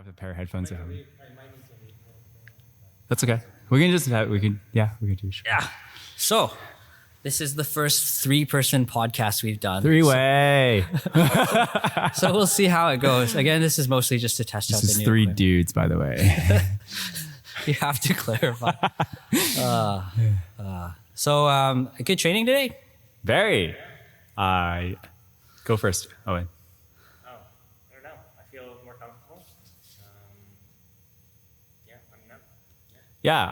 have a pair of headphones at home. I might need to leave. That's okay. We can just we can do. Sure. Yeah. So this is the first 3-person podcast we've done. 3-way. So we'll see how it goes. Again, this is mostly just to test out the This is new 3 equipment. dudes, by the way. You have to clarify. So good training today? Very. Go first, Owen. Oh, I don't know. I feel more comfortable. Yeah, I don't know. Yeah,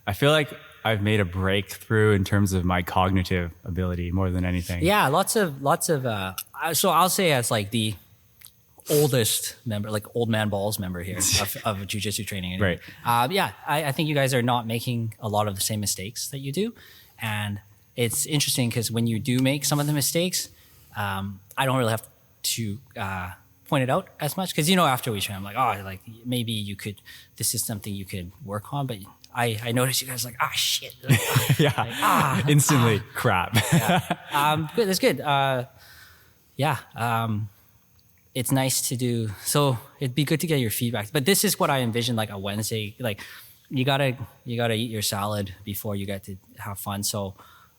I feel like I've made a breakthrough in terms of my cognitive ability more than anything. Yeah, lots of. So I'll say as like the oldest member, like old man balls member here of jiu-jitsu training. Anyway. Right. Yeah, I think you guys are not making a lot of the same mistakes that you do, and it's interesting because when you do make some of the mistakes, I don't really have to point it out as much because after we train, I'm like, oh, like maybe you could. This is something you could work on, but I noticed you guys like, shit. Yeah. Like, Instantly crap. Yeah. Good. That's good. It's nice to do. So it'd be good to get your feedback. But this is what I envision like a Wednesday. Like you gotta eat your salad before you get to have fun. So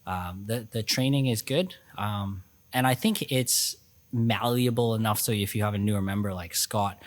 the training is good, and I think it's malleable enough. So if you have a newer member like Scott,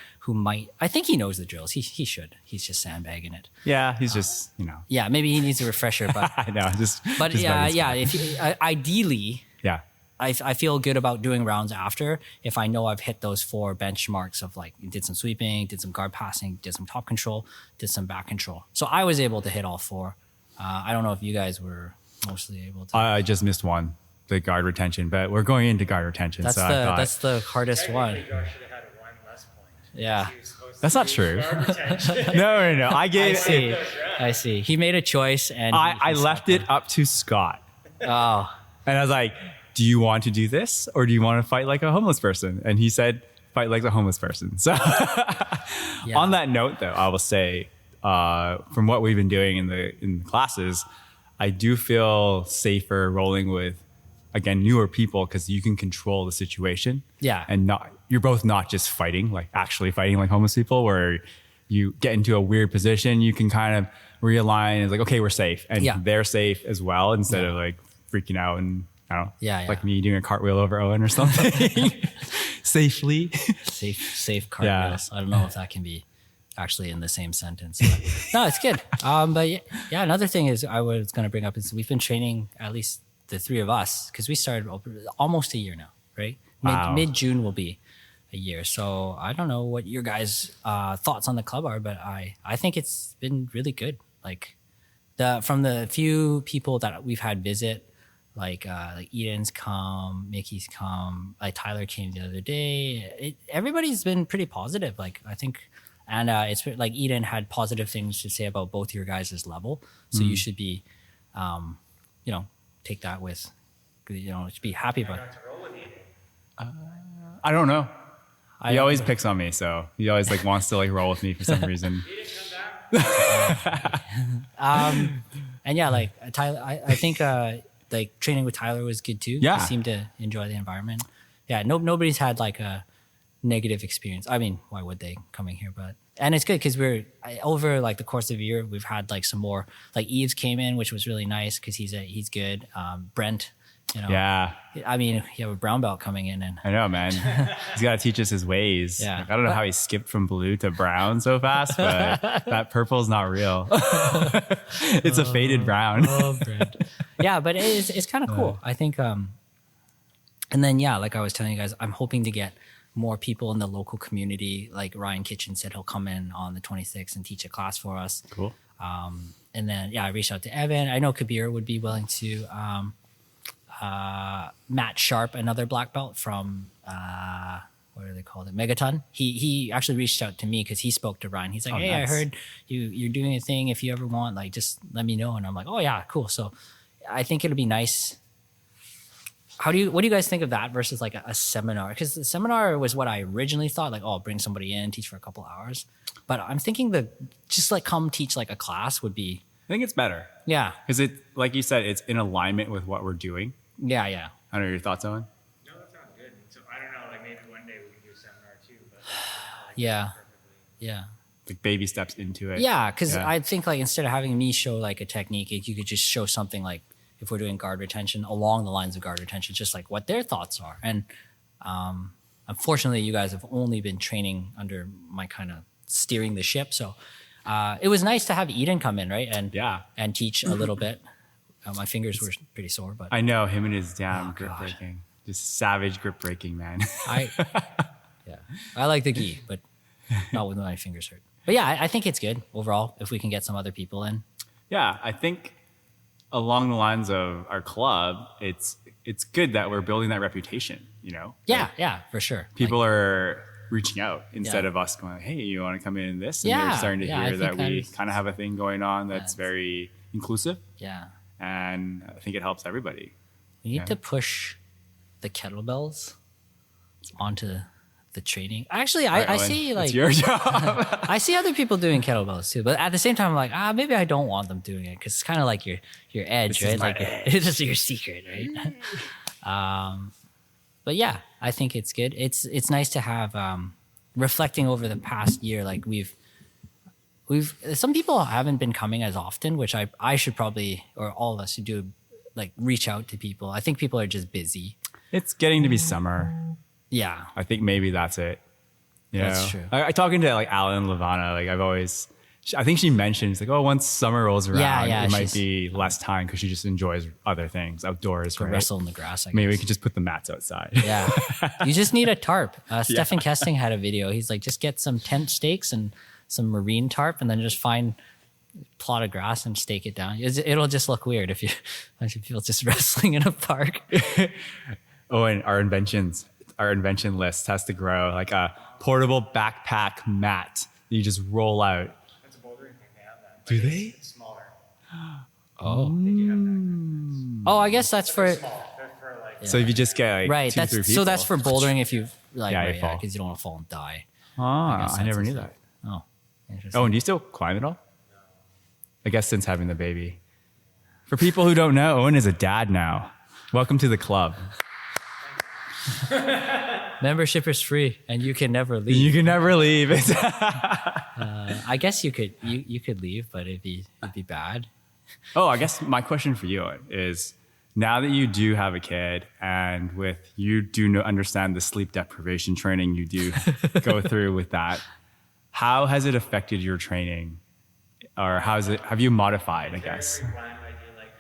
I think he knows the drills. He should. He's just sandbagging it. Yeah, he's just Yeah, maybe he needs a refresher. But I know. but just yeah. If ideally. Yeah. I feel good about doing rounds after if I know I've hit those 4 benchmarks of like did some sweeping, did some guard passing, did some top control, did some back control. So I was able to hit all 4. I don't know if you guys were mostly able to. I just missed one, the guard retention, but we're going into guard retention. That's that's the hardest one. Technically, Josh should have had 1 less point. Yeah. He was supposed to That's not do true. guard retention. No. I see. He made a choice and I he left stuck it up to Scott. Oh. And I was like, do you want to do this or do you want to fight like a homeless person? And he said, fight like a homeless person. So Yeah. on that note, though, I will say, from what we've been doing in the classes, I do feel safer rolling with, again, newer people because you can control the situation. Yeah. And you're both not just fighting, like actually fighting like homeless people where you get into a weird position, you can kind of realign. It's like, okay, we're safe. And they're safe as well instead of like freaking out and I don't know, like me doing a cartwheel over Owen or something safely. Safe cartwheels. I don't know if that can be actually in the same sentence. But no, it's good. But yeah, another thing is I was going to bring up is we've been training at least the 3 of us because we started almost a year now, right? Mid-June will be a year. So I don't know what your guys' thoughts on the club are, but I think it's been really good. Like from the few people that we've had visit, like Eden's come, Mickey's come, like Tyler came the other day. Everybody's been pretty positive. Like I think, and it's like Eden had positive things to say about both your guys' level. So you should be, take that with, should be happy about it. Got to roll with Eden. I don't know. He always picks on me, so he always like wants to like roll with me for some reason. Eden, come back. And yeah, like Tyler, I think like training with Tyler was good too. Yeah. He seemed to enjoy the environment. Yeah, nobody's had like a negative experience. I mean, why would they coming here? And it's good because over like the course of a year, we've had like some more, like Eves came in, which was really nice because he's good. Brent, Yeah. I mean, you have a brown belt coming in and I know, man. He's got to teach us his ways. Yeah. Like, I don't know how he skipped from blue to brown so fast, but that purple's not real. It's a faded brown. Brent. Yeah, but it's kind of cool. I think, and then, yeah, like I was telling you guys, I'm hoping to get more people in the local community. Like Ryan Kitchen said he'll come in on the 26th and teach a class for us. Cool. And then, I reached out to Evan. I know Kabir would be willing to. Matt Sharp, another black belt from what do they call it? Megaton. He actually reached out to me because he spoke to Ryan. He's like, "Hey, nice. I heard you're doing a thing. If you ever want, like, just let me know." And I'm like, "Oh yeah, cool." So I think it'll be nice. What do you guys think of that versus like a seminar? Because the seminar was what I originally thought. Like, oh, bring somebody in, teach for a couple hours. But I'm thinking just like come teach like a class would be. I think it's better. Yeah. Because it, like you said, it's in alignment with what we're doing. Yeah. I don't know your thoughts, Owen. No, that sounds good. So I don't know, like maybe one day we can do a seminar too. But Yeah. Yeah. like baby steps into it. Yeah, because I think like instead of having me show like a technique, you could just show something like if we're doing guard retention along the lines of guard retention, just like what their thoughts are. And unfortunately, you guys have only been training under my kind of steering the ship. So it was nice to have Eden come in, right? And teach a little bit. My fingers were pretty sore, but I know him and his damn grip God. breaking, just savage grip breaking, man. I like the gi, but not when my fingers hurt. But yeah, I think it's good overall if we can get some other people in. Yeah, I think along the lines of our club, it's good that we're building that reputation, you know? Yeah, Like, yeah, for sure. people are reaching out instead Yeah. of us going, hey, you want to come in this? And Yeah, they're starting to yeah, I hear that think we that's- kind of have a thing going on that's very inclusive. Yeah. And I think it helps everybody. We need Yeah. to push the kettlebells onto the training. Actually, I Owen, see like it's your job. I see other people doing kettlebells too, but at the same time, I'm like, maybe I don't want them doing it because it's kind of like your edge, This is right? my Like edge. this is your secret, right? But yeah, I think it's good. It's nice to have reflecting over the past year. Like we've some people haven't been coming as often, which I should probably, or all of us should do, like reach out to people. I think people are just busy. It's getting to be summer. Yeah, I think maybe that's it. You That's know? true. I talking to like Alan Levana, like I think she mentioned, it's like, oh, once summer rolls around, yeah, it might she's- be less time because she just enjoys other things outdoors, to right? wrestle in the grass. I Maybe we guess. could just put the mats outside. Yeah. You just need a tarp. Stefan Kesting had a video. He's like, just get some tent stakes and some marine tarp and then just find a plot of grass and stake it down. It'll just look weird if you a bunch of people just wrestling in a park. Oh, and our invention list has to grow, like a portable backpack mat that you just roll out. That's a bouldering thing. They have that. Do but they? It's smaller. Oh. They do have that. Oh, I guess that's for Small. They're for like. So if you just get like right. 2-3 That's people. so that's for bouldering if you like Yeah, you fall. because you don't want to fall and die. Ah, I that's never the knew thing. that. Oh, interesting. Oh, and do you still climb at all? I guess since having the baby. For people who don't know, Owen is a dad now. Welcome to the club. Membership is free and you can never leave. You can never leave. I guess you could leave, but it'd be bad. Oh, I guess my question for you is, now that you do have a kid and you do understand the sleep deprivation training you do go through with that, how has it affected your training? Or have you modified, I guess? Every climb I do like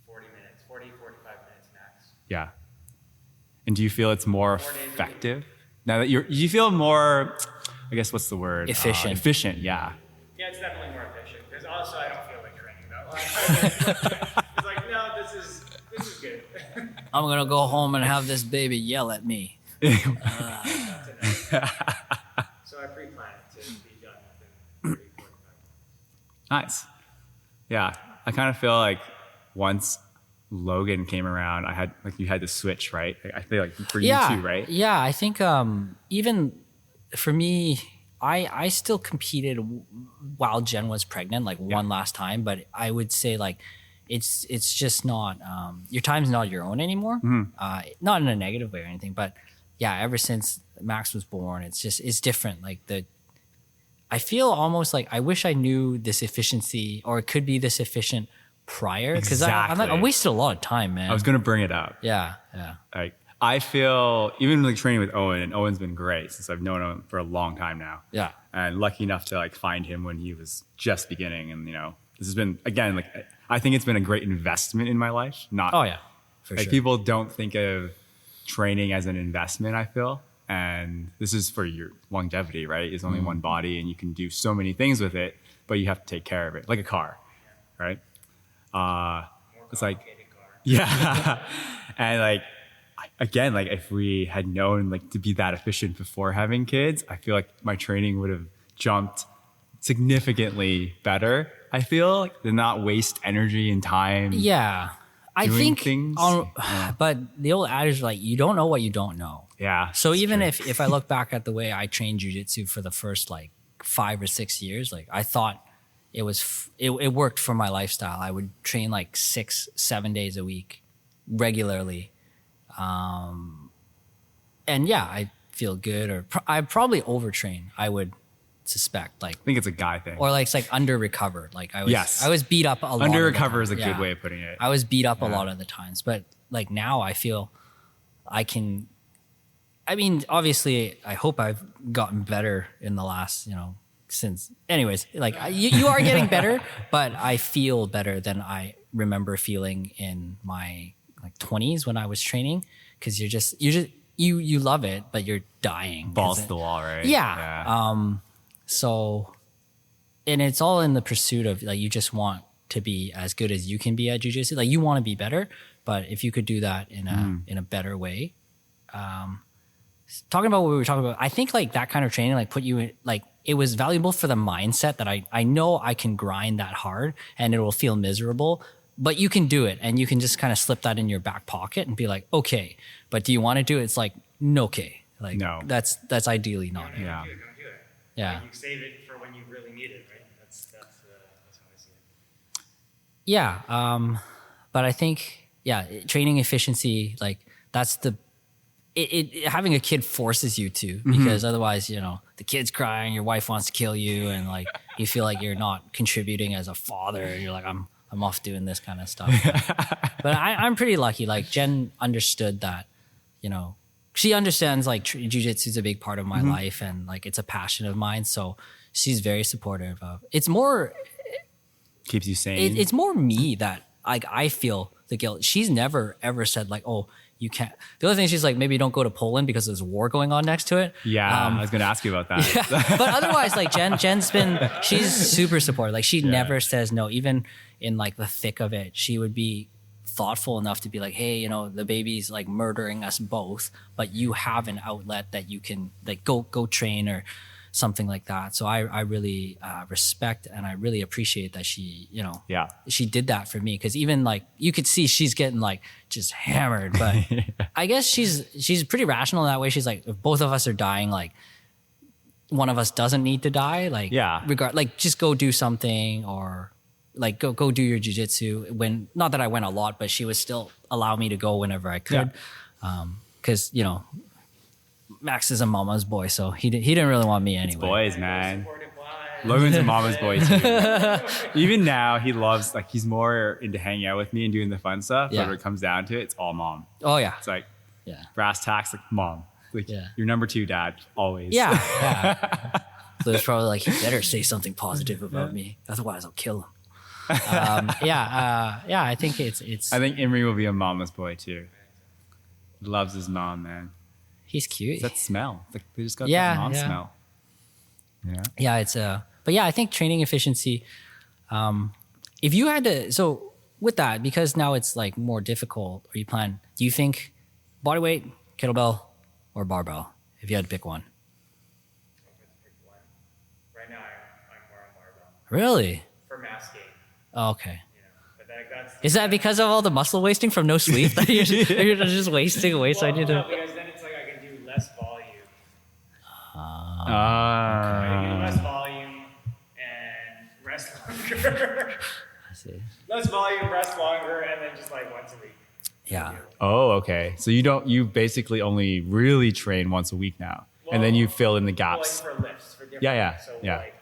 40 minutes, 45 minutes max. Yeah. And do you feel it's more effective? Now that you feel more, I guess, what's the word? Efficient. Efficient, yeah. Yeah, it's definitely more efficient because also I don't feel like training though. It's like, no, this is good. I'm gonna go home and have this baby yell at me. So I pre-plan it to be done within 30, 45 minutes. Nice. Yeah. I kind of feel like once Logan came around, you had to switch, right? I feel like for you too, right? Yeah, I think even for me, I still competed while Jen was pregnant, like one last time. But I would say like it's just not your time's not your own anymore. Not in a negative way or anything, but yeah, ever since Max was born, it's different. Like I feel almost like I wish I knew this efficiency or it could be this efficient prior because Exactly. I wasted a lot of time, man. I was going to bring it up. Yeah. Like, I feel, even like training with Owen, and Owen's been great since I've known him for a long time now. Yeah. And lucky enough to like find him when he was just beginning. And, this has been, again, like, I think it's been a great investment in my life. Not, Oh yeah, for like sure. people don't think of training as an investment, I feel. And this is for your longevity, right? It's only one body and you can do so many things with it, but you have to take care of it like a car, right? It's like, yeah. And like, again, like if we had known like to be that efficient before having kids, I feel like my training would have jumped significantly better. I feel like to not waste energy and time. Yeah. I doing think, things. but the old adage is like, you don't know what you don't know. Yeah. So it's even true. if I look back at the way I trained jujitsu for the first like 5 or 6 years, like I thought it worked for my lifestyle. I would train like 6-7 days a week regularly. And yeah, I feel good I probably overtrain. I would suspect. Like, I think it's a guy thing. or like it's like under recovered. Like I was beat up a lot. Under of the recover time. is a good way of putting it. I was beat up a lot of the times, but like now I feel I can. I mean, obviously, I hope I've gotten better in the last, since. Anyways, like you are getting better, but I feel better than I remember feeling in my like 20s when I was training, because you love it, but you're dying. Balls to the wall, right? Yeah. So, and it's all in the pursuit of like you just want to be as good as you can be at jiu-jitsu. Like you want to be better, but if you could do that in a better way. Talking about what we were talking about, I think like that kind of training like put you in, like it was valuable for the mindset that I know I can grind that hard and it will feel miserable, but you can do it, and you can just kind of slip that in your back pocket and be like, okay, but do you want to do it? It's like, no, okay. Like, no, that's ideally not it. Yeah. Don't do it. Yeah. Like, you save it for when you really need it, right? That's how I see it. Yeah. But I think, training efficiency, like that's having a kid forces you to, because otherwise, the kid's crying, your wife wants to kill you, and like you feel like you're not contributing as a father, and you're like, I'm off doing this kind of stuff. But I'm pretty lucky. Like Jen understood that, she understands like jiu-jitsu is a big part of my life, and like it's a passion of mine. So she's very supportive of. It's more keeps you sane. It's more me that like I feel the guilt. She's never ever said like, oh, you can't. The other thing, she's like, maybe don't go to Poland because there's a war going on next to it. Yeah, I was going to ask you about that. Yeah. But otherwise, like she's super supportive. Like she never says no. Even in like the thick of it, she would be thoughtful enough to be like, hey, the baby's like murdering us both, but you have an outlet that you can like go train or something like that. So I really respect and I really appreciate that she, she did that for me. Because even like you could see she's getting like just hammered, but I guess she's pretty rational in that way. She's like, if both of us are dying, like one of us doesn't need to die. Like like just go do something, or like go do your jiu-jitsu. When not that I went a lot, but she would still allow me to go whenever I could, because Max is a mama's boy, so he didn't really want me anyway. It's boys, man. Logan's a mama's boy too. Even now, he loves, like, he's more into hanging out with me and doing the fun stuff. But when it comes down to it, it's all mom. Oh yeah. It's like brass tacks, like mom. Like your number two dad, always. Yeah. So it's probably like, he better say something positive about me, otherwise I'll kill him. I think it's. I think Imri will be a mama's boy too. Loves his mom, man. He's cute. It's that smell. Like they just got that mom smell. Yeah. Yeah, it's but yeah, I think training efficiency. If you had to, so with that, because now it's like more difficult, or you plan, do you think body weight, kettlebell, or barbell? If you had to pick one. Right now, I'm more on barbell. Really? For mass gain. Oh, okay. But that's is that because of all the muscle wasting from no sleep that you're just wasting away? So I need to. No, because then it's like I can do less volume. Okay. I can do less volume and rest longer. I see. Less volume, rest longer, and then just like once a week. Yeah. Oh, okay. So you basically only really train once a week now, and then you fill in the gaps. Like for lifts, for different. So like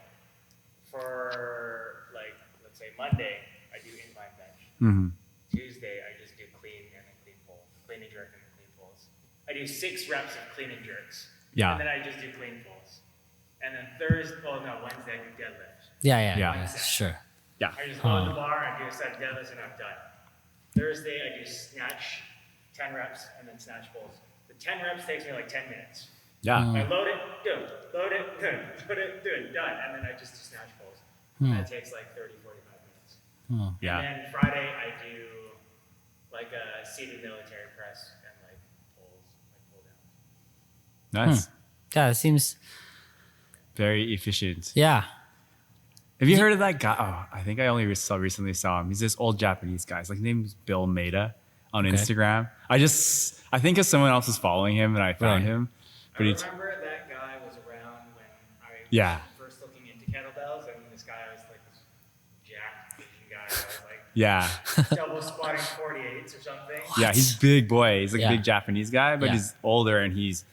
for like let's say Monday, I do incline bench. Tuesday, I just do clean and then clean pull, clean and jerk and then clean pulls. I do 6 reps of clean and jerks. Yeah. And then I just do clean pulls. And then Wednesday I do deadlifts. Yeah. Sure. Yeah. I just hold the bar and do a set of deadlifts and I'm done. Thursday I do snatch 10 reps and then snatch pulls. The 10 reps takes me like 10 minutes. Yeah. I load it, do it, load it, do it, load it, do it, done. And then I just do snatch pulls. And that takes like 30, 45 minutes. Yeah. And then Friday I do like a seated military press and like pulls, like pull down. Nice. Yeah, it seems very efficient. Yeah. Have you heard of that guy? Oh, I think I only recently saw him. He's this old Japanese guy. His name's Bill Maeda on Instagram. I think if someone else was following him and I found him. But I remember that guy was around when I was first looking into kettlebells, and this guy was like this jacked Asian guy. I was like double squatting 48s or something. Yeah, he's a big boy. He's like a big Japanese guy, but he's older and he's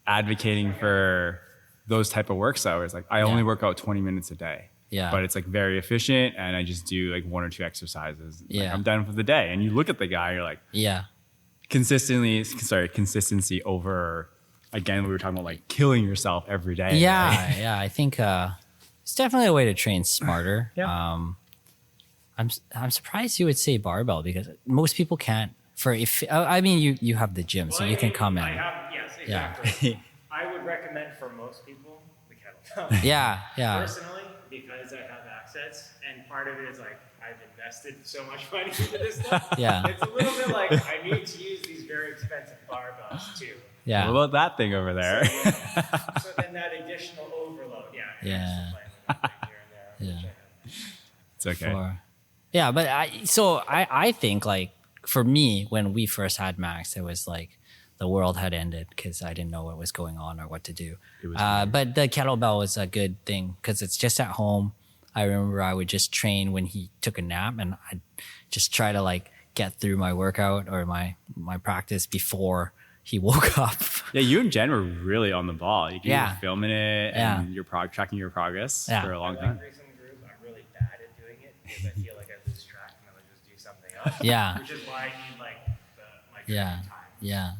advocating for those type of work hours. Like I only work out 20 minutes a day. Yeah. But it's like very efficient, and I just do like 1 or 2 exercises. Yeah. Like, I'm done for the day. And you look at the guy, you're like, consistency over, again, we were talking about like killing yourself every day. Yeah. Right? Yeah. I think it's definitely a way to train smarter. Yeah. I'm surprised you would say barbell, because most people can't. I mean, you have the gym, so you can come in. Yes, exactly. Yeah. I would recommend for most people the kettlebell. Yeah. Yeah. Personally, because I have access, and part of it is like I've invested so much money into this stuff. Yeah. It's a little bit like I need to use these very expensive barbells too. Yeah. What about that thing over there? So then that additional overload, Yeah. Yeah. It's okay. Yeah, but I think like for me, when we first had Max, it was like the world had ended because I didn't know what was going on or what to do. But the kettlebell was a good thing because it's just at home. I remember I would just train when he took a nap, and I'd just try to like get through my workout or my practice before he woke up. Yeah, you and Jen were really on the ball. You were filming it and you're tracking your progress for a long time. I'm really bad at doing it because I feel like I lose track and I just do something else. Yeah. Which is why I need like my training time. Yeah.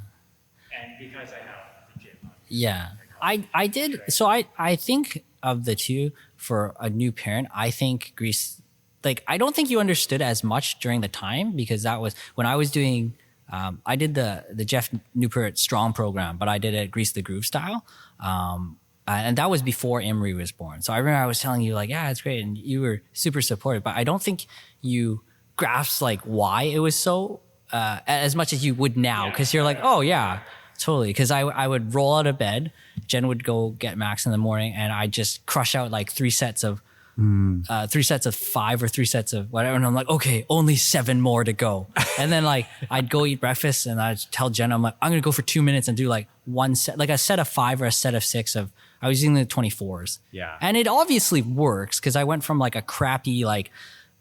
And because I have the gym. Yeah. I did. So I think of the two, for a new parent, I think Grease, like, I don't think you understood as much during the time, because that was when I was doing, I did the Jeff Newport Strong program, but I did it Grease the Groove style. And that was before Emery was born. So I remember I was telling you like, yeah, it's great. And you were super supportive, but I don't think you grasped like why it was so, as much as you would now. Cause you're like, oh yeah, totally. Cause I would roll out of bed. Jen would go get Max in the morning, and I'd just crush out like 3 sets of 5 or 3 sets of whatever. And I'm like, okay, only 7 more to go. And then like, I'd go eat breakfast, and I'd tell Jen, I'm like, I'm going to go for 2 minutes and do like one set, like a set of 5 or a set of 6 of, I was using the 24s. Yeah. And it obviously works, because I went from like a crappy like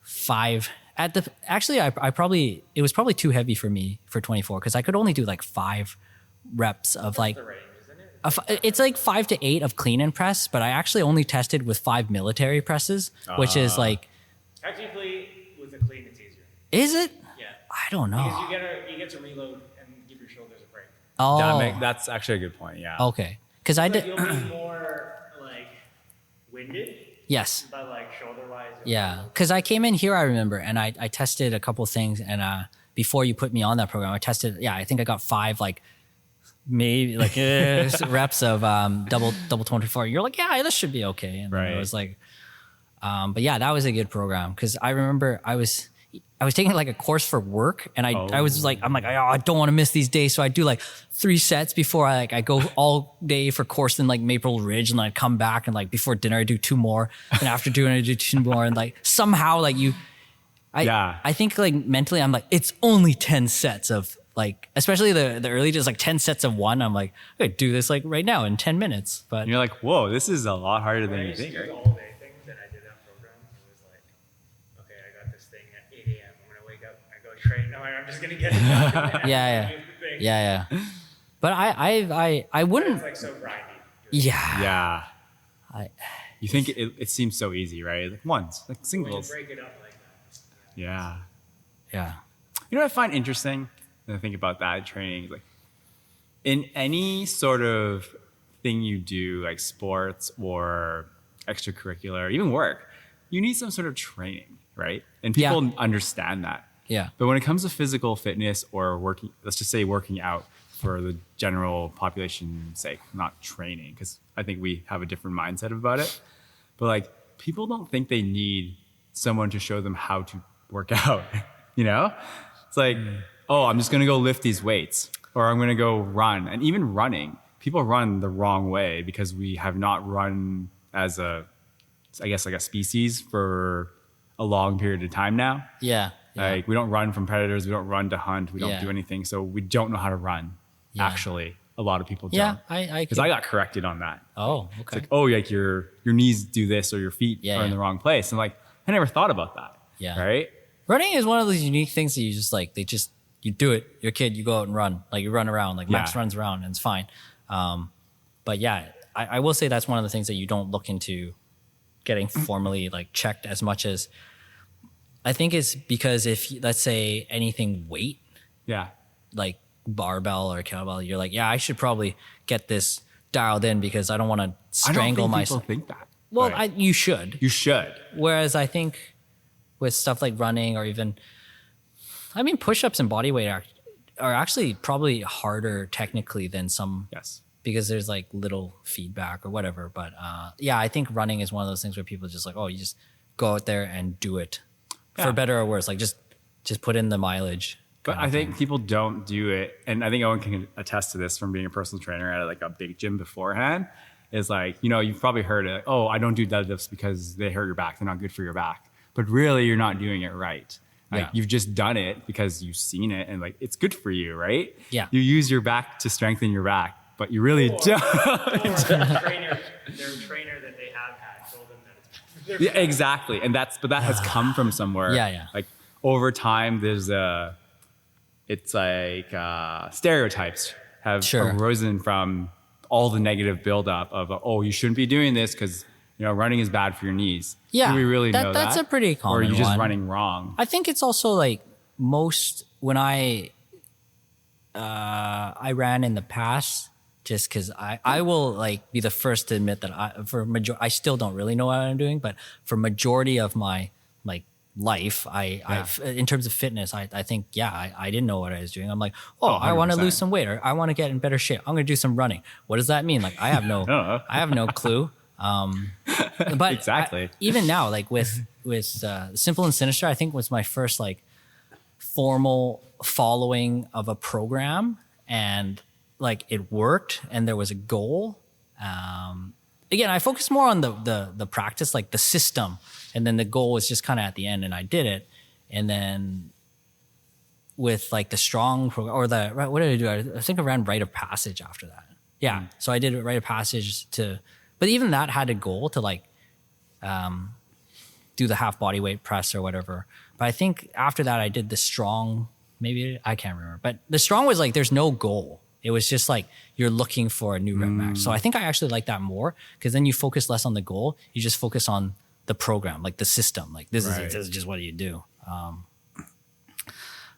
5 at the, actually it was probably too heavy for me for 24, because I could only do like 5 reps of like, it's like 5 to 8 of clean and press, but I actually only tested with 5 military presses, which is like. Technically, with a clean, it's easier. Is it? Yeah. I don't know. Because you get to reload and give your shoulders a break. Oh. That's actually a good point. Yeah. Okay. Because I did. You'll be more like winded. Yes. But like shoulder wise. Yeah. Because I came in here, I remember, and I tested a couple things, and before you put me on that program, I tested. Yeah, I think I got 5 like. Maybe like reps of double 24. You're like, yeah, this should be okay. And right. It was like, but yeah, that was a good program, because I remember I was taking like a course for work, and I was like, I'm like, oh, I don't want to miss these days, so I do like 3 sets before I go all day for course in like Maple Ridge, and I'd come back, and like before dinner I do 2 more, and after dinner I do 2 more, and like somehow like I think like mentally I'm like, it's only 10 sets of. Like, especially the early, just like 10 sets of 1. I'm like, I could do this like right now in 10 minutes. But and you're like, whoa, this is a lot harder than you think. Right? The all day thing that I did that program, it was like, okay, I got this thing at 8 a.m. I'm going to wake up, I go train. No, I'm just going to get it done. Yeah. But I wouldn't. It's like so grindy. Yeah. You think it seems so easy, right? Like ones, like singles. When you break it up like that. Yeah. Yeah. You know what I find interesting? And I think about that training, like in any sort of thing you do, like sports or extracurricular, even work, you need some sort of training, right? And people understand that. Yeah. But when it comes to physical fitness or working, let's just say working out for the general population's sake, not training, because I think we have a different mindset about it. But like, people don't think they need someone to show them how to work out, you know? It's like, oh, I'm just going to go lift these weights, or I'm going to go run. And even running, people run the wrong way because we have not run as a species for a long period of time now. Yeah. Like we don't run from predators. We don't run to hunt. We don't do anything. So we don't know how to run. Yeah. Actually, a lot of people don't. Yeah, because I got corrected on that. Oh, okay. It's like, oh, like your knees do this, or your feet are in the wrong place. And like, I never thought about that. Yeah. Right. Running is one of those unique things that you just like. You do it. You're a kid. You go out and run. Like you run around. Like Max runs around, and it's fine. But yeah, I will say that's one of the things that you don't look into getting formally like checked as much as I think it's because if let's say anything weight, like barbell or kettlebell, you're like, yeah, I should probably get this dialed in because I don't want to strangle myself. People think that. Well, you should. You should. Whereas I think with stuff like running or even, I mean, push-ups and body weight are actually probably harder technically than some. Yes. Because there's like little feedback or whatever. But yeah, I think running is one of those things where people just like, oh, you just go out there and do it for better or worse. Like just put in the mileage. But I think people don't do it. And I think Owen can attest to this from being a personal trainer at like a big gym beforehand. Is like, you know, you've probably heard it. Oh, I don't do deadlifts because they hurt your back. They're not good for your back. But really, you're not doing it right. Like you've just done it because you've seen it and like it's good for you, right? Yeah. You use your back to strengthen your back. But you really don't. Their trainer that they have had told them that it's yeah, exactly. And that has come from somewhere. Yeah. Like over time, there's it's like stereotypes have arisen from all the negative buildup of, oh, you shouldn't be doing this because, you know, running is bad for your knees. Yeah. Do we really know that? That's a pretty common Or are you just one. running wrong? I think it's also like when I ran in the past, just because I will like be the first to admit that I still don't really know what I'm doing, but for majority of my like life, I've in terms of fitness, I think I didn't know what I was doing. I'm like, I want to lose some weight or I want to get in better shape. I'm going to do some running. What does that mean? Like I have no clue. But exactly. Even now, like with Simple and Sinister, I think was my first like formal following of a program and like it worked and there was a goal. Again, I focused more on the practice, like the system, and then the goal was just kind of at the end and I did it. And then with like the strong program or what did I do? I think I ran rite of passage after that. Yeah. So I did a rite of passage but even that had a goal to like, do the half body weight press or whatever. But I think after that I did the strong, maybe I can't remember, but the strong was like, there's no goal. It was just like you're looking for a new rep max. So I think I actually like that more because then you focus less on the goal. You just focus on the program, like the system. Like this is just what you do. But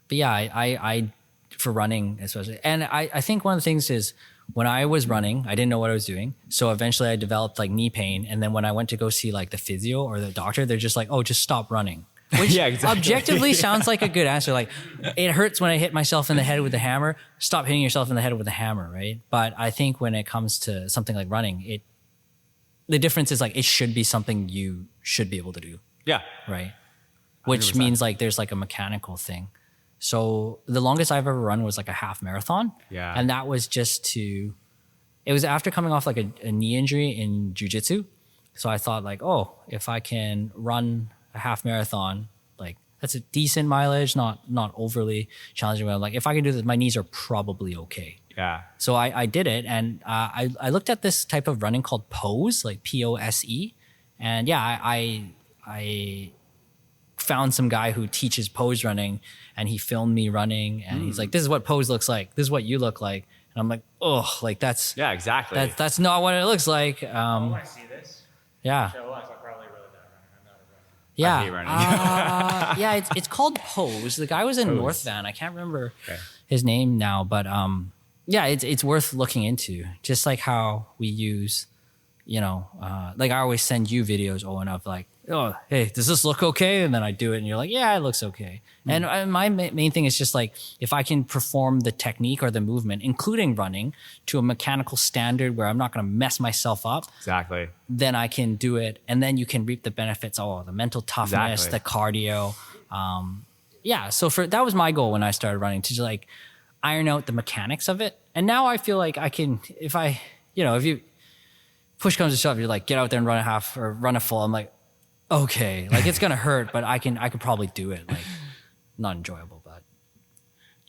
yeah, I for running especially, and I think one of the things is when I was running, I didn't know what I was doing. So eventually I developed like knee pain, and then when I went to go see like the physio or the doctor, they're just like, oh, just stop running. Which objectively sounds like a good answer. Like it hurts when I hit myself in the head with the hammer. Stop hitting yourself in the head with the hammer, right? But I think when it comes to something like running, the difference is like it should be something you should be able to do. Yeah. Right. Which 100%. Means like there's like a mechanical thing. So the longest I've ever run was like a half marathon. Yeah. And that was it was after coming off like a knee injury in jiu-jitsu. So I thought like, oh, if I can run a half marathon, like that's a decent mileage, not overly challenging. But like if I can do this, my knees are probably okay. Yeah. So I did it, and I looked at this type of running called pose, like POSE, and yeah, I found some guy who teaches pose running, and he filmed me running, and he's like, "This is what pose looks like. This is what you look like." And I'm like, "Oh, like that's exactly. That's not what it looks like." I want to see this. Yeah. Show us. I'm probably really bad runner. I'm not a runner. Yeah. I hate running. Yeah, it's called Pose. The guy was in North Van. I can't remember his name now, but yeah, it's worth looking into. Just like how we use, like I always send you videos, Owen, of like, oh, hey, does this look okay? And then I do it and you're like, yeah, it looks okay. And my main thing is just like, if I can perform the technique or the movement, including running, to a mechanical standard where I'm not going to mess myself up. Exactly. Then I can do it. And then you can reap the benefits. Oh, the mental toughness, the cardio. Yeah. So that was my goal when I started running, to just like iron out the mechanics of it. And now I feel like I can, if you push comes to shove, you're like, get out there and run a half or run a full. I'm like, okay, like it's going to hurt, but I could probably do it. Like, not enjoyable, but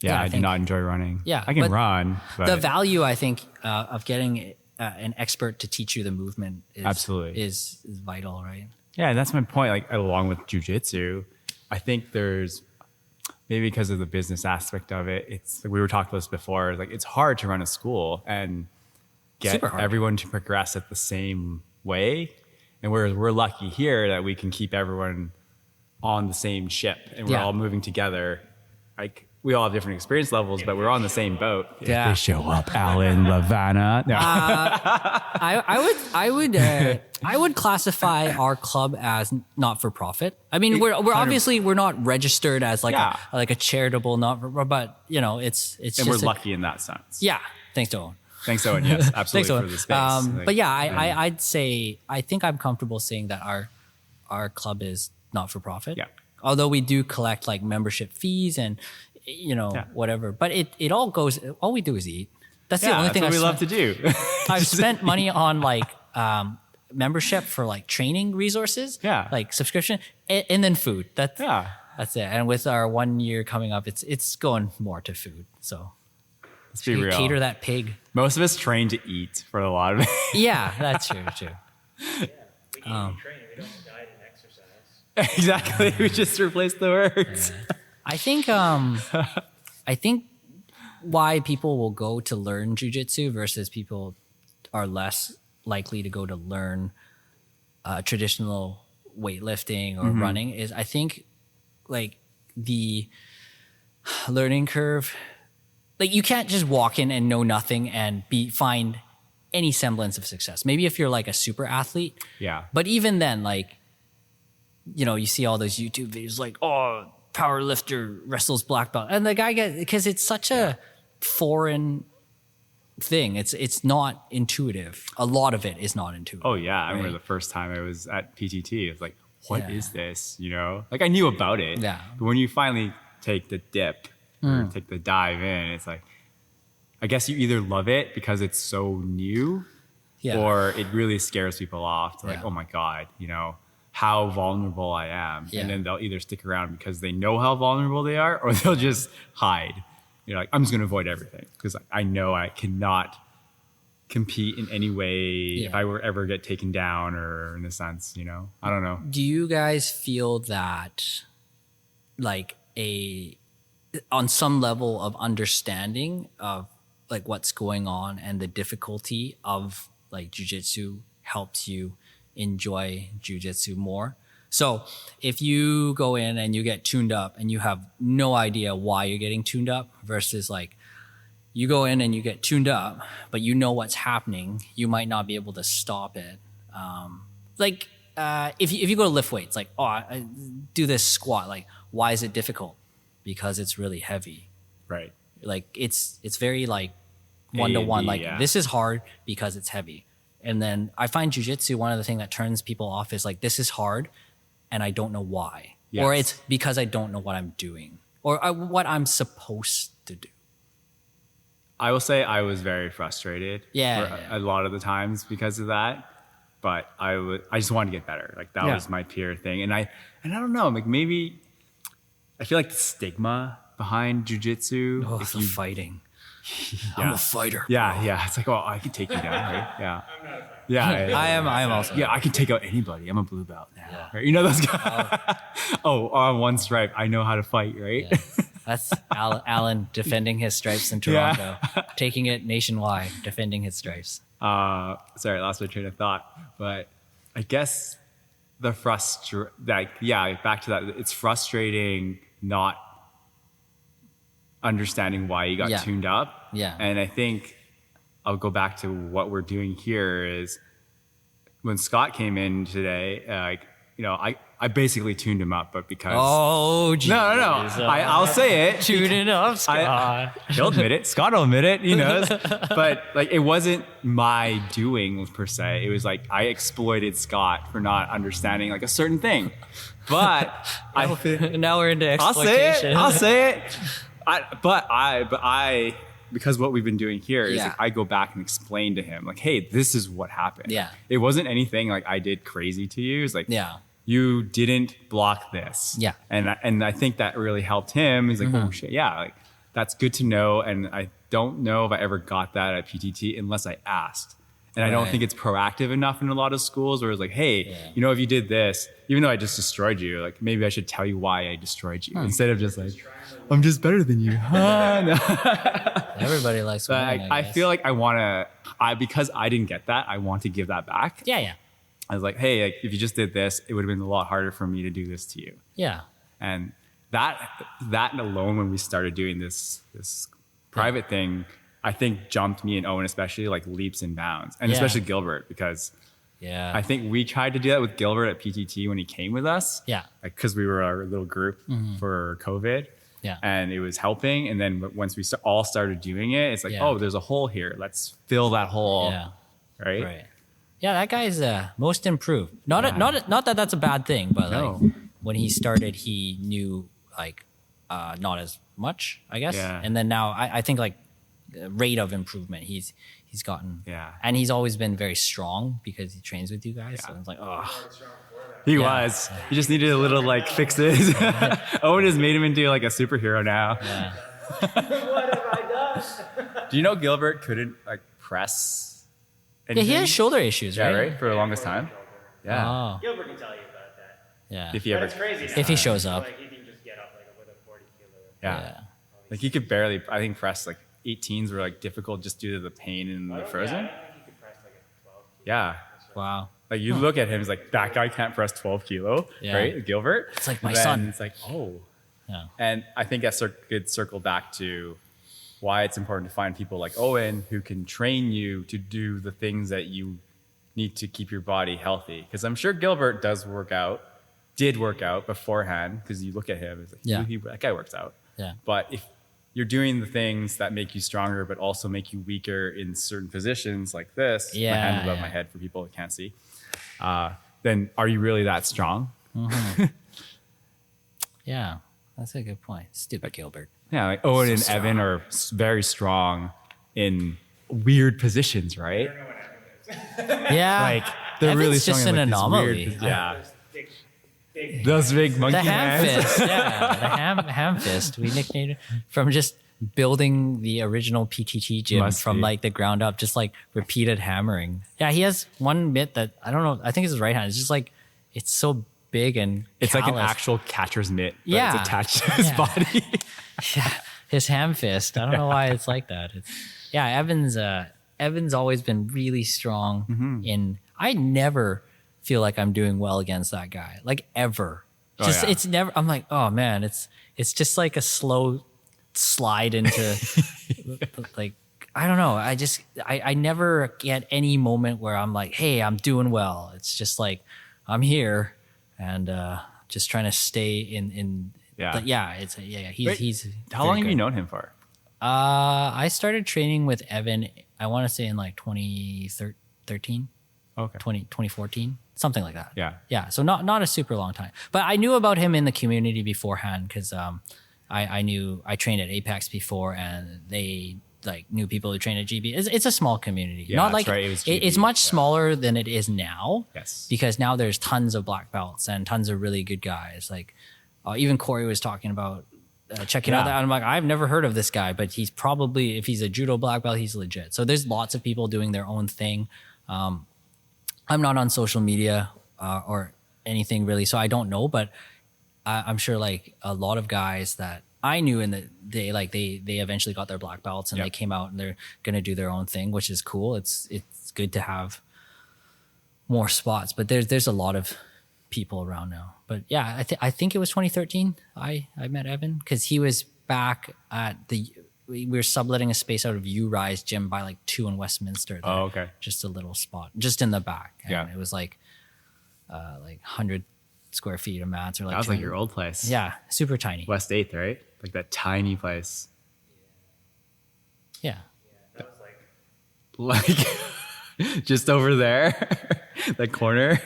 I do not enjoy running. Yeah, I can run. But the value, I think, of getting an expert to teach you the movement is vital, right? Yeah, that's my point. Like along with jiu-jitsu, I think there's maybe because of the business aspect of it. It's like we were talking about this before. Like it's hard to run a school, and get everyone to progress at the same way. And we're lucky here that we can keep everyone on the same ship and we're all moving together. Like we all have different experience levels, but we're on the same boat. Yeah. If they show up, Alan, Lavana. No. I would classify our club as not for profit. I mean, we're obviously we're not registered as like a charitable not for, but you know, it's and just we're lucky in that sense. Yeah. Thanks to Owen. Thanks, Owen. Yes, absolutely. Thanks, for the space. But yeah, I'd say I think I'm comfortable saying that our club is not for profit. Yeah. Although we do collect like membership fees and you know whatever, but it all goes. All we do is eat. That's the only thing we love to do. I've spent money on like membership for like training resources. Yeah. Like subscription and then food. That's it. And with our 1 year coming up, it's going more to food. So. Let's be real. Cater that pig. Most of us train to eat for a lot of it. Yeah, that's true. Yeah, we can't train. We don't diet and exercise. Exactly. We just replace the words. Yeah. I think why people will go to learn jiu-jitsu versus people are less likely to go to learn traditional weightlifting or running is I think like the learning curve. Like you can't just walk in and know nothing and find any semblance of success. Maybe if you're like a super athlete. Yeah. But even then, like, you know, you see all those YouTube videos like, oh, power lifter wrestles black belt. And the guy because it's such a foreign thing. It's not intuitive. A lot of it is not intuitive. Oh yeah. I remember the first time I was at PTT, it was like, what is this? You know, like I knew about it. Yeah. But when you finally take the dip, or take the dive in, it's like, I guess you either love it because it's so new or it really scares people off to like, oh my God, you know, how vulnerable I am. Yeah. And then they'll either stick around because they know how vulnerable they are or they'll just hide. You're like, I'm just going to avoid everything because I know I cannot compete in any way if I were ever get taken down or in a sense, you know, I don't know. Do you guys feel that like on some level of understanding of like what's going on and the difficulty of like jiu-jitsu helps you enjoy jiu-jitsu more? So if you go in and you get tuned up and you have no idea why you're getting tuned up versus like you go in and you get tuned up, but you know what's happening, you might not be able to stop it. If you go to lift weights, like, oh, I do this squat, like, why is it difficult? Because it's really heavy. Right. Like it's very like one-to-one, like this is hard because it's heavy. And then I find jiu-jitsu, one of the things that turns people off is like, this is hard and I don't know why. Yes. Or it's because I don't know what I'm doing or what I'm supposed to do. I will say I was very frustrated a lot of the times because of that. But I just wanted to get better. Like that was my pure thing. And I don't know, like maybe I feel like the stigma behind jiu-jitsu. Oh, it's the fighting. I'm a fighter. Yeah. It's like, oh, I can take you down, right? Yeah. I'm not a fighter. Yeah. I am also. Yeah, I can take out anybody. I'm a blue belt now. Yeah. Right? You know those guys? On one stripe, I know how to fight, right? Yeah. That's Alan defending his stripes in Toronto, taking it nationwide, defending his stripes. Sorry, lost my train of thought. But I guess back to that, it's frustrating not understanding why you got tuned up. Yeah. And I think I'll go back to what we're doing here is when Scott came in today, I basically tuned him up, but because... Oh, geez. No. I'll say it. Tuning up, Scott. He'll admit it. Scott will admit it. He knows. But like, it wasn't my doing per se. It was like I exploited Scott for not understanding like a certain thing. But now we're into exploitation. I'll say it. But I because what we've been doing here is like, I go back and explain to him like, hey, this is what happened. Yeah. It wasn't anything like I did crazy to you. It's like, you didn't block this. Yeah. And I think that really helped him. He's like, oh shit, yeah, like that's good to know. And I don't know if I ever got that at PTT unless I asked. And I don't think it's proactive enough in a lot of schools where it's like, hey, you know, if you did this, even though I just destroyed you, like maybe I should tell you why I destroyed you instead of just like, I'm just better than you. No. Everybody likes winning, I feel like because I didn't get that, I want to give that back. Yeah. I was like, hey, like, if you just did this, it would have been a lot harder for me to do this to you. Yeah. And that alone, when we started doing this private thing, I think jumped me and Owen especially like leaps and bounds, and especially Gilbert, because I think we tried to do that with Gilbert at PTT when he came with us. Yeah. Like, cause we were our little group for COVID. Yeah. And it was helping. And then once we all started doing it, it's like, oh, there's a hole here. Let's fill that hole. Yeah. Right. Yeah. That guy's most improved. Not that that's a bad thing, but like when he started, he knew like not as much, I guess. Yeah. And then now I think like rate of improvement he's gotten. Yeah. And he's always been very strong because he trains with you guys. So it's like, he was. He just needed a little like fixes. Owen has made him into like a superhero now. Yeah. What have I done? Do you know Gilbert couldn't like press anything? Yeah, he has shoulder issues, right? Yeah, right? For the longest time. Yeah. Oh. Gilbert can tell you about that. Yeah. If he ever, it's crazy. If he shows up. Like, he can just get up like with a 40 kilo. Yeah. Like he could barely, I think press like 18s were like difficult just due to the pain in the frozen. I don't think he could press like a 12 kilo. Yeah. Wow. Like you look at him, it's like that guy can't press 12 kilo, right? Gilbert. It's like my son. It's like, oh. Yeah. And I think that could circle back to why it's important to find people like Owen who can train you to do the things that you need to keep your body healthy. Because I'm sure Gilbert did work out beforehand, because you look at him, it's like, that guy works out. Yeah. But if you're doing the things that make you stronger, but also make you weaker in certain positions like this, my hand above my head for people that can't see, then are you really that strong? Mm-hmm. Yeah, that's a good point. Stupid Gilbert. Yeah, like Owen and Evan are very strong in weird positions, right? Yeah, like they're Evan's really strong just in an like anomaly. Those big monkey the ham hands. fist, the ham fist. We nicknamed it from just building the original PTT gym from like the ground up, just like repeated hammering. Yeah, he has one mitt that I don't know. I think it's his right hand. It's just like it's so big and it's callous. like an actual catcher's mitt. But it's attached to his body. Yeah, his ham fist. I don't know why it's like that. Evan's always been really strong in. I never feel like I'm doing well against that guy, like ever. It's never. I'm like, oh man, it's just like a slow slide into like I don't know. I never get any moment where I'm like, hey, I'm doing well. It's just like I'm here and just trying to stay in. Yeah. He's. How long have you known him for? I started training with Evan. I want to say in like 2013. Okay. 2014, something like that. Yeah. So not a super long time, but I knew about him in the community beforehand because I trained at Apex before, and they like knew people who trained at GB. It's a small community. Yeah, not like right. It's much smaller than it is now. Yes. Because now there's tons of black belts and tons of really good guys. Like even Corey was talking about checking out that. I'm like, I've never heard of this guy, but he's probably, if he's a judo black belt, he's legit. So there's lots of people doing their own thing. I'm not on social media or anything really, so I don't know, but I'm sure like a lot of guys that I knew in the day, like they eventually got their black belts and they came out and they're going to do their own thing, which is cool. It's good to have more spots, but there's a lot of people around now. But yeah, I think it was 2013 I met Evan, because he was back at we were subletting a space out of U-Rise gym by like 2 in Westminster. There. Oh, okay. Just a little spot, just in the back. And it was like 100 square feet of mats, or like that was like your old place. Yeah, super tiny. West 8th, right? Like that tiny place. Yeah. That was like just over there, that corner.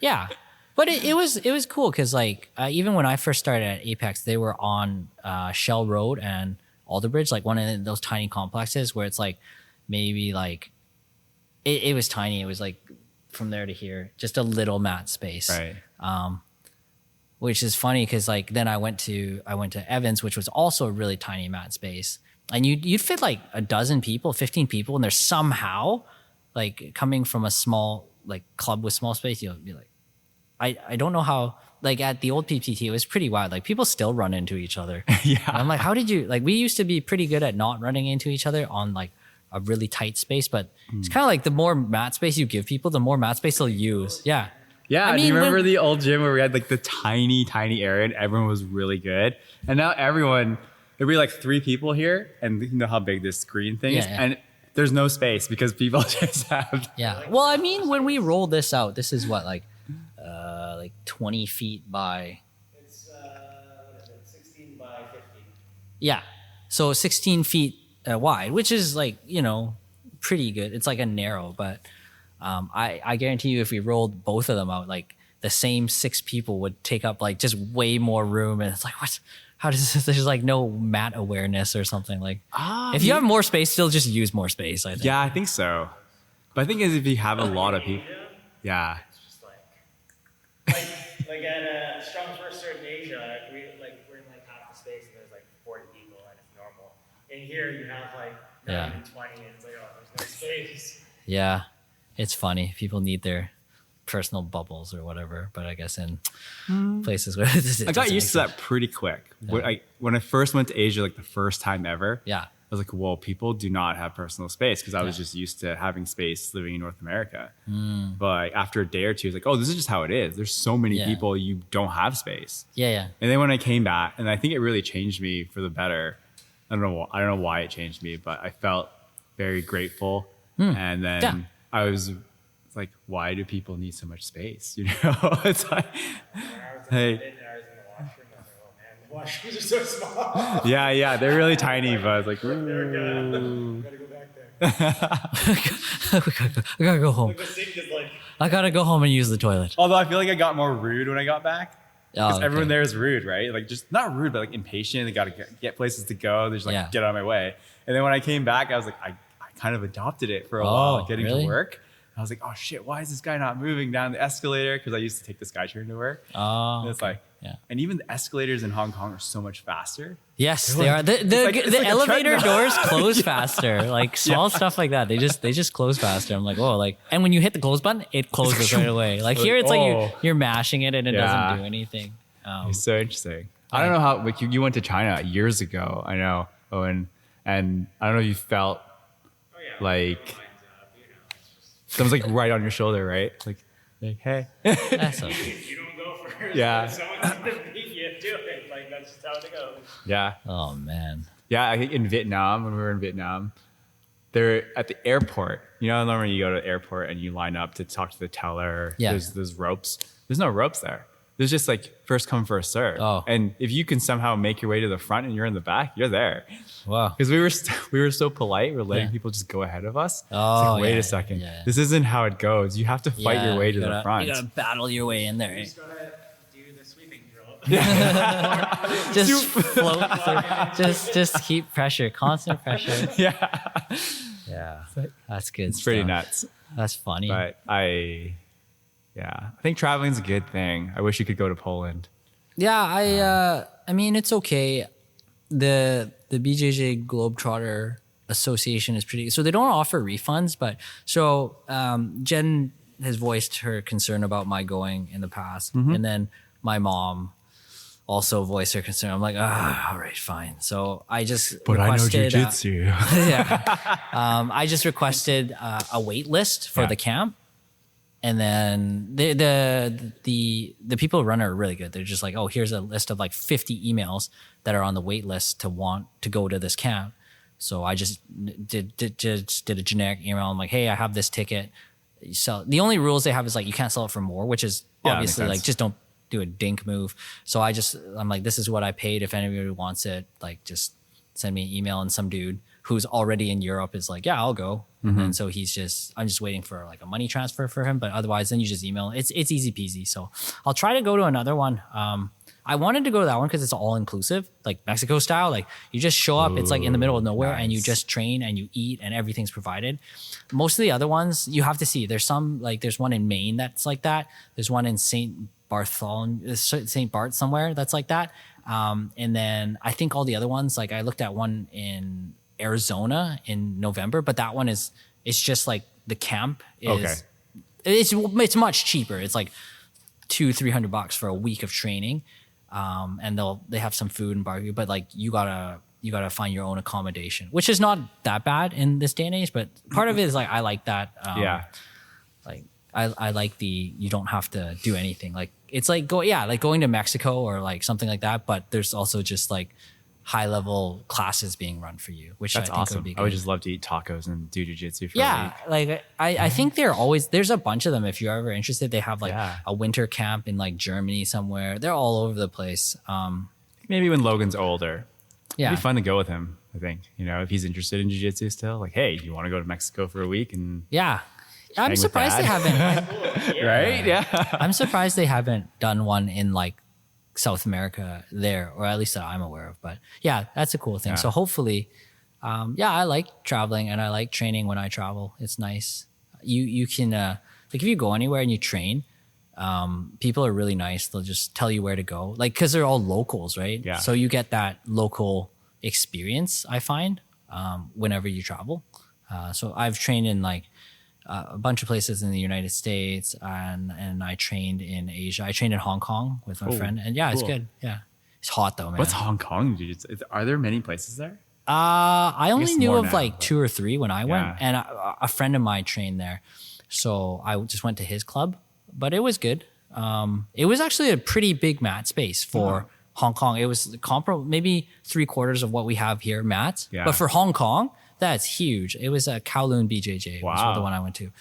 Yeah. But it was cool because like even when I first started at Apex, they were on Shell Road and Alderbridge, like one of those tiny complexes where it's like maybe like it was tiny. It was like from there to here, just a little mat space. Right. Which is funny because like then I went to Evans, which was also a really tiny mat space, and you'd fit like a dozen people, 15 people, and there's somehow like coming from a small like club with small space, you'll be like, I don't know how, like at the old PPT, it was pretty wild. Like people still run into each other. Yeah. And I'm like, how did you, like we used to be pretty good at not running into each other on like a really tight space, but it's kind of like the more mat space you give people, the more mat space they'll use. Yeah. Yeah. I Do you mean, remember the old gym where we had like the tiny area and everyone was really good? And now there'd be like 3 people here, and you know how big this screen thing is? Yeah. And there's no space because people just have. Yeah. Well, I mean, when we roll this out, this is what, like 20 feet by. It's, what is it, 16 by 50. Yeah. So 16 feet wide, which is like, you know, pretty good. It's like a narrow, but I guarantee you if we rolled both of them out, like the same 6 people would take up like just way more room. And it's like, what? How does this, there's like no mat awareness or something. Like if you have more space, still just use more space, I think. Yeah, I think so. But I think is if you have a lot of people. Yeah. It's just like at Strong's First Serve in Asia, we're in like half the space and there's like 40 people and it's normal. In here you have like not even 20 and it's like, oh, there's no space. Yeah, it's funny. People need their personal bubbles or whatever, but I guess in places where I got used to that pretty quick. Yeah. When I first went to Asia, like the first time ever, I was like, well, people do not have personal space because I was just used to having space living in North America. But after a day or two, it's like, oh, this is just how it is. There's so many people, you don't have space. Yeah. And then when I came back, and I think it really changed me for the better. I don't know why it changed me, but I felt very grateful. And then I was like, why do people need so much space? You know, it's like, hey. The washrooms are so small. Yeah, they're really tiny, but I was like, ooh. Gotta go back there. I gotta go home. Like the sink is like. I gotta go home and use the toilet. Although I feel like I got more rude when I got back. Because everyone there is rude, right? Like just not rude, but like impatient. They gotta get places to go. They're just like, get out of my way. And then when I came back, I was like, I kind of adopted it for a while, getting to work. I was like, oh shit, why is this guy not moving down the escalator? Because I used to take the SkyTrain to work. And it's like, and even the escalators in Hong Kong are so much faster. Yes, they are. The elevator doors close faster. Like small stuff like that. They just close faster. I'm like, oh, like, and when you hit the close button, it closes right away. Like here, it's like you're mashing it and it doesn't do anything. It's so interesting. I don't know how, like you went to China years ago. I know, Owen, and I don't know if you felt like someone's like right on your shoulder, right? Like hey. That's okay. You don't go first. Yeah. Someone's gonna beat you to it. Like that's just how it goes. Yeah. Oh man. Yeah, I think in Vietnam, when we were in Vietnam, they're at the airport. You know, when you go to the airport and you line up to talk to the teller, there's ropes. There's no ropes there. There's just like first come, first serve. Oh. And if you can somehow make your way to the front and you're in the back, you're there. Wow. Because we were so polite. We're letting people just go ahead of us. Oh, it's like, wait a second. Yeah. This isn't how it goes. You have to fight your way to the front. You gotta battle your way in there. You just gotta do the sweeping drill. Just float through. Just keep pressure, constant pressure. Yeah. That's good. It's pretty nuts. That's funny. But I think traveling's a good thing. I wish you could go to Poland. Yeah, I mean, it's okay. The BJJ Globetrotter Association is pretty, so they don't offer refunds, but so Jen has voiced her concern about my going in the past, and then my mom also voiced her concern. I'm like, all right, fine. So I just requested, I know jujitsu. I just requested a wait list for the camp. And then the people who run are really good. They're just like, oh, here's a list of like 50 emails that are on the wait list to want to go to this camp. So I just did a generic email. I'm like, hey, I have this ticket. You sell. The only rules they have is like you can't sell it for more, which is obviously like just don't do a dink move. So I'm like, this is what I paid. If anybody wants it, like just send me an email. And some dude who's already in Europe is like, yeah, I'll go. And so I'm just waiting for like a money transfer for him. But otherwise, then you just email. It's easy peasy. So I'll try to go to another one. I wanted to go to that one because it's all inclusive, like Mexico style. Like you just show up, it's like in the middle of nowhere, and you just train and you eat and everything's provided. Most of the other ones you have to see. There's some like there's one in Maine that's like that. There's one in St. Bart somewhere that's like that. And then I think all the other ones, like I looked at one in Arizona in November, but that one it's just like the camp is it's much cheaper. It's like $200-300 for a week of training, and they have some food and barbecue, but like you gotta find your own accommodation, which is not that bad in this day and age. But part of it is like I like that. Like I like you don't have to do anything. Like it's like going to Mexico or like something like that. But there's also just like high level classes being run for you, which that's I think awesome. would be good. I would just love to eat tacos and do jiu-jitsu for a week. Like I think there's a bunch of them. If you're ever interested, they have like a winter camp in like Germany somewhere. They're all over the place. Maybe when Logan's older, yeah, it'd be fun to go with him. I think, if he's interested in jiu-jitsu still, like, hey, do you want to go to Mexico for a week? And I'm surprised they haven't. Right? Yeah. I'm surprised they haven't done one in like South America there, or at least that I'm aware of. But yeah, that's a cool thing. So hopefully, I like traveling and I like training when I travel. It's nice. You can like if you go anywhere and you train, people are really nice. They'll just tell you where to go, like because they're all locals, right? Yeah. So you get that local experience. I find whenever you travel. So I've trained in like a bunch of places in the United States, and I trained in Asia. I trained in Hong Kong with my friend, and it's good. Yeah, it's hot though, man. What's Hong Kong? Are there many places there? I only knew of like 2 or 3 when I went, and a friend of mine trained there, so I just went to his club. But it was good. It was actually a pretty big mat space for Hong Kong. It was comparable, maybe 3/4 of what we have here mats, but for Hong Kong. That's huge. It was a Kowloon BJJ. Wow. Was the one I went to.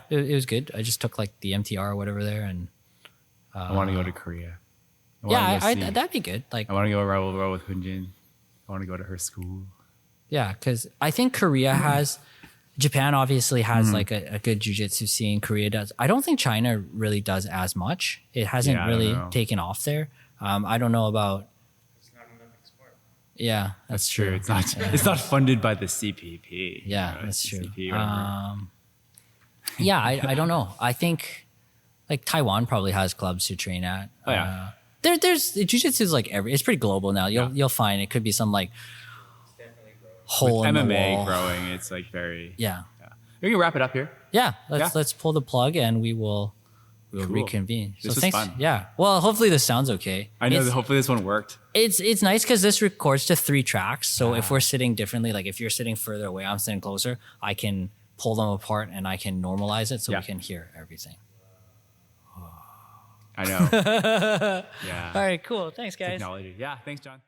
It was good. I just took like the MTR or whatever there, and I want to go to Korea. That'd be good. Like I want to go row with Hunjin. I want to go to her school. Yeah, because I think Korea has. Japan obviously has like a good jiu-jitsu scene. Korea does. I don't think China really does as much. It hasn't really taken off there. I don't know about. Yeah, that's true. It's not funded by the CPP. Yeah, that's true. CP, I don't know. I think like Taiwan probably has clubs to train at. There's jiu-jitsu is like it's pretty global now. You'll find it could be some like hole in MMA the wall. growing. It's like very yeah. We can wrap it up here. Yeah, let's pull the plug and we'll reconvene. This was fun. Yeah. Well, hopefully this sounds okay. I know. Hopefully this one worked. It's nice because this records to 3 tracks. So if we're sitting differently, like if you're sitting further away, I'm sitting closer, I can pull them apart and I can normalize it so we can hear everything. I know. All right, cool. Thanks, guys. Technology. Yeah, thanks, John.